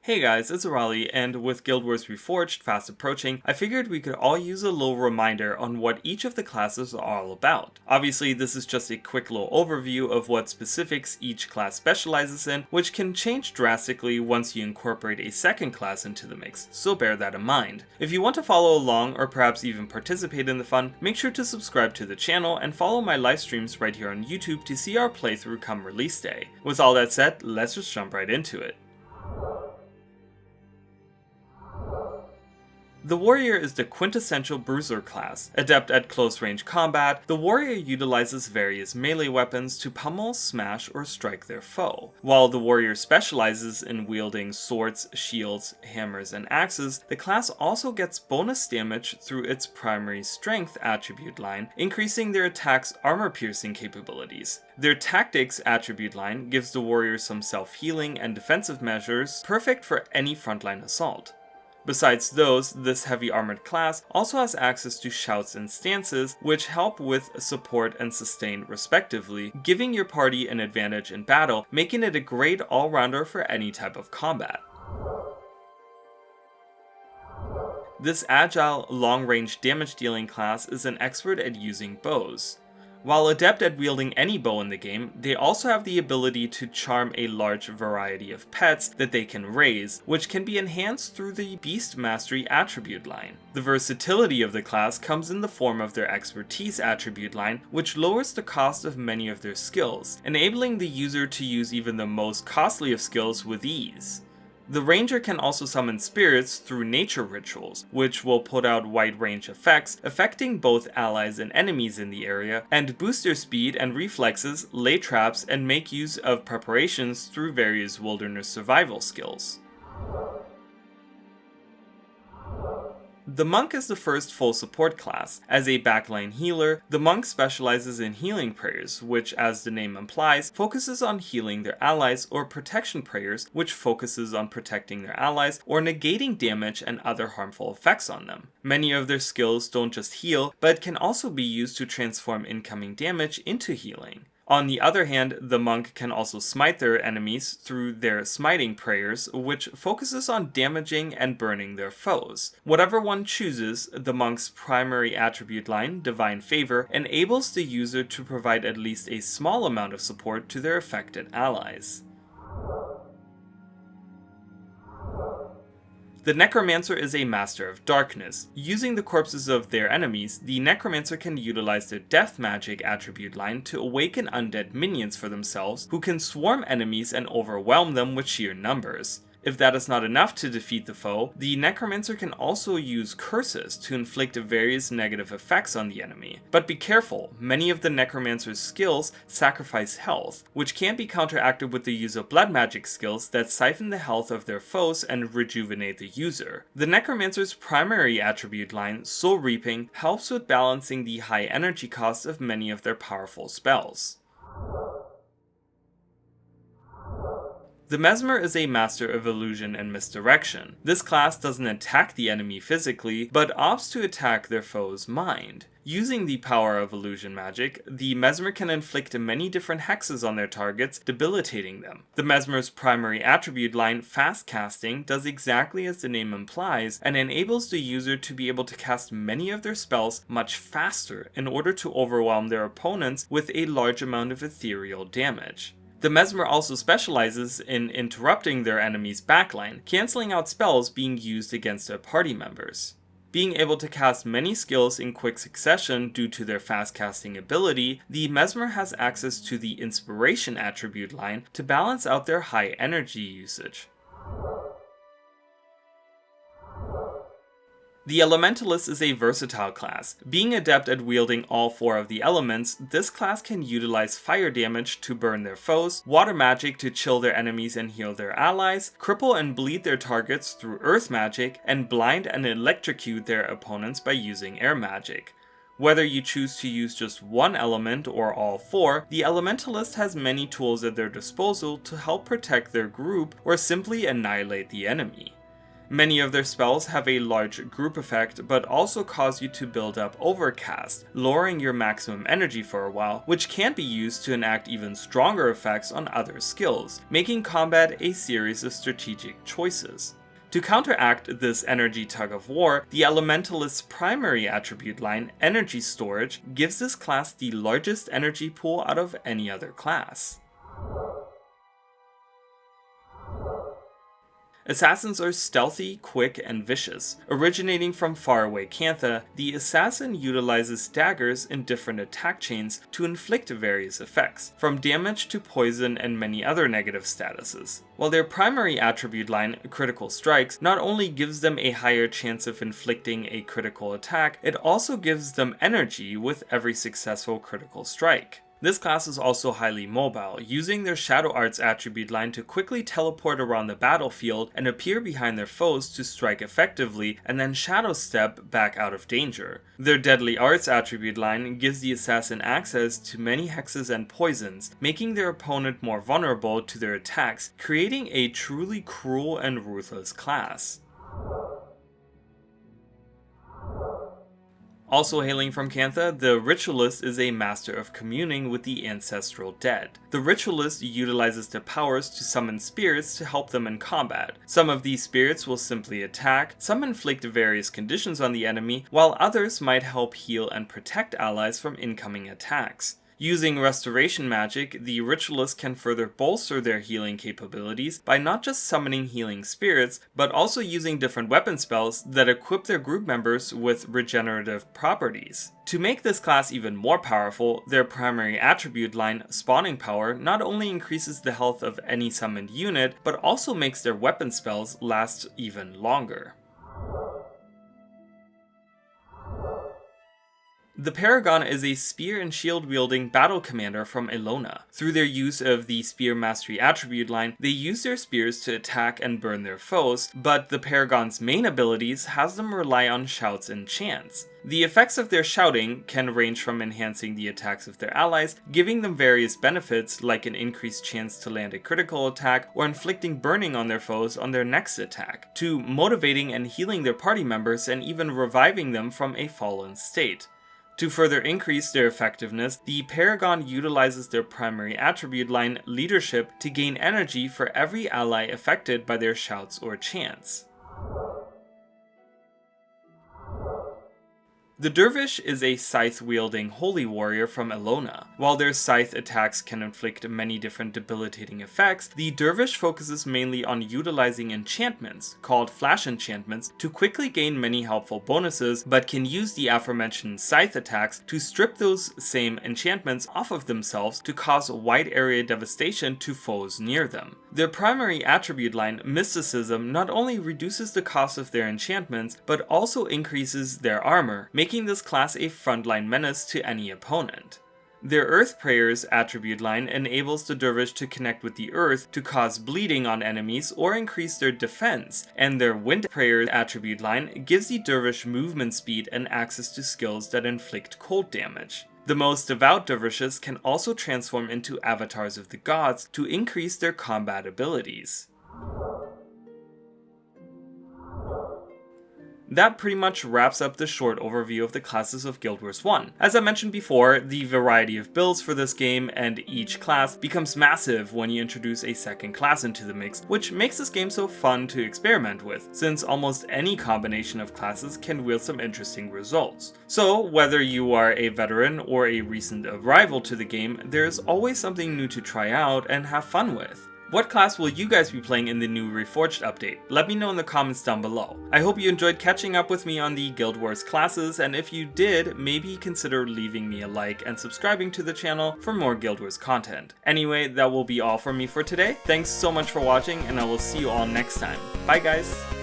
Hey guys, it's Arali, and with Guild Wars Reforged fast approaching, I figured we could all use a little reminder on what each of the classes are all about. Obviously, this is just a quick little overview of what specifics each class specializes in, which can change drastically once you incorporate a second class into the mix, so bear that in mind. If you want to follow along or perhaps even participate in the fun, make sure to subscribe to the channel and follow my live streams right here on YouTube to see our playthrough come release day. With all that said, let's just jump right into it. The Warrior is the quintessential bruiser class. Adept at close-range combat, the Warrior utilizes various melee weapons to pummel, smash, or strike their foe. While the Warrior specializes in wielding swords, shields, hammers, and axes, the class also gets bonus damage through its primary strength attribute line, increasing their attack's armor-piercing capabilities. Their tactics attribute line gives the Warrior some self-healing and defensive measures, perfect for any frontline assault. Besides those, this heavy armored class also has access to shouts and stances, which help with support and sustain respectively, giving your party an advantage in battle, making it a great all-rounder for any type of combat. This agile, long-range damage-dealing class is an expert at using bows. While adept at wielding any bow in the game, they also have the ability to charm a large variety of pets that they can raise, which can be enhanced through the Beast Mastery attribute line. The versatility of the class comes in the form of their expertise attribute line, which lowers the cost of many of their skills, enabling the user to use even the most costly of skills with ease. The Ranger can also summon spirits through nature rituals, which will put out wide-range effects, affecting both allies and enemies in the area, and boost their speed and reflexes, lay traps, and make use of preparations through various wilderness survival skills. The Monk is the first full support class. As a backline healer, the Monk specializes in healing prayers, which, as the name implies, focuses on healing their allies, or protection prayers, which focuses on protecting their allies or negating damage and other harmful effects on them. Many of their skills don't just heal, but can also be used to transform incoming damage into healing. On the other hand, the Monk can also smite their enemies through their smiting prayers, which focuses on damaging and burning their foes. Whatever one chooses, the Monk's primary attribute line, Divine Favor, enables the user to provide at least a small amount of support to their affected allies. The Necromancer is a master of darkness. Using the corpses of their enemies, the Necromancer can utilize their death magic attribute line to awaken undead minions for themselves, who can swarm enemies and overwhelm them with sheer numbers. If that is not enough to defeat the foe, the Necromancer can also use curses to inflict various negative effects on the enemy. But be careful, many of the Necromancer's skills sacrifice health, which can be counteracted with the use of blood magic skills that siphon the health of their foes and rejuvenate the user. The Necromancer's primary attribute line, Soul Reaping, helps with balancing the high energy cost of many of their powerful spells. The Mesmer is a master of illusion and misdirection. This class doesn't attack the enemy physically, but opts to attack their foe's mind. Using the power of illusion magic, the Mesmer can inflict many different hexes on their targets, debilitating them. The Mesmer's primary attribute line, Fast Casting, does exactly as the name implies, and enables the user to be able to cast many of their spells much faster in order to overwhelm their opponents with a large amount of ethereal damage. The Mesmer also specializes in interrupting their enemy's backline, cancelling out spells being used against their party members. Being able to cast many skills in quick succession due to their fast casting ability, the Mesmer has access to the Inspiration attribute line to balance out their high energy usage. The Elementalist is a versatile class. Being adept at wielding all four of the elements, this class can utilize fire damage to burn their foes, water magic to chill their enemies and heal their allies, cripple and bleed their targets through earth magic, and blind and electrocute their opponents by using air magic. Whether you choose to use just one element or all four, the Elementalist has many tools at their disposal to help protect their group or simply annihilate the enemy. Many of their spells have a large group effect, but also cause you to build up overcast, lowering your maximum energy for a while, which can be used to enact even stronger effects on other skills, making combat a series of strategic choices. To counteract this energy tug-of-war, the Elementalist's primary attribute line, Energy Storage, gives this class the largest energy pool out of any other class. Assassins are stealthy, quick, and vicious. Originating from faraway Cantha, the assassin utilizes daggers in different attack chains to inflict various effects, from damage to poison and many other negative statuses. While their primary attribute line, Critical Strikes, not only gives them a higher chance of inflicting a critical attack, it also gives them energy with every successful critical strike. This class is also highly mobile, using their Shadow Arts attribute line to quickly teleport around the battlefield and appear behind their foes to strike effectively and then shadow step back out of danger. Their Deadly Arts attribute line gives the assassin access to many hexes and poisons, making their opponent more vulnerable to their attacks, creating a truly cruel and ruthless class. Also hailing from Cantha, the Ritualist is a master of communing with the ancestral dead. The Ritualist utilizes their powers to summon spirits to help them in combat. Some of these spirits will simply attack, some inflict various conditions on the enemy, while others might help heal and protect allies from incoming attacks. Using restoration magic, the Ritualist can further bolster their healing capabilities by not just summoning healing spirits, but also using different weapon spells that equip their group members with regenerative properties. To make this class even more powerful, their primary attribute line, Spawning Power, not only increases the health of any summoned unit, but also makes their weapon spells last even longer. The Paragon is a spear and shield wielding battle commander from Elona. Through their use of the Spear Mastery attribute line, they use their spears to attack and burn their foes, but the Paragon's main abilities has them rely on shouts and chants. The effects of their shouting can range from enhancing the attacks of their allies, giving them various benefits like an increased chance to land a critical attack or inflicting burning on their foes on their next attack, to motivating and healing their party members and even reviving them from a fallen state. To further increase their effectiveness, the Paragon utilizes their primary attribute line, Leadership, to gain energy for every ally affected by their shouts or chants. The Dervish is a scythe-wielding holy warrior from Elona. While their scythe attacks can inflict many different debilitating effects, the Dervish focuses mainly on utilizing enchantments, called flash enchantments, to quickly gain many helpful bonuses, but can use the aforementioned scythe attacks to strip those same enchantments off of themselves to cause wide area devastation to foes near them. Their primary attribute line, Mysticism, not only reduces the cost of their enchantments, but also increases their armor, making this class a frontline menace to any opponent. Their Earth Prayers attribute line enables the Dervish to connect with the earth to cause bleeding on enemies or increase their defense, and their Wind Prayers attribute line gives the Dervish movement speed and access to skills that inflict cold damage. The most devout dervishes can also transform into avatars of the gods to increase their combat abilities. That pretty much wraps up the short overview of the classes of Guild Wars 1. As I mentioned before, the variety of builds for this game and each class becomes massive when you introduce a second class into the mix, which makes this game so fun to experiment with, since almost any combination of classes can wield some interesting results. So whether you are a veteran or a recent arrival to the game, there's always something new to try out and have fun with. What class will you guys be playing in the new Reforged update? Let me know in the comments down below. I hope you enjoyed catching up with me on the Guild Wars classes, and if you did, maybe consider leaving me a like and subscribing to the channel for more Guild Wars content. Anyway, that will be all from me for today. Thanks so much for watching, and I will see you all next time. Bye guys!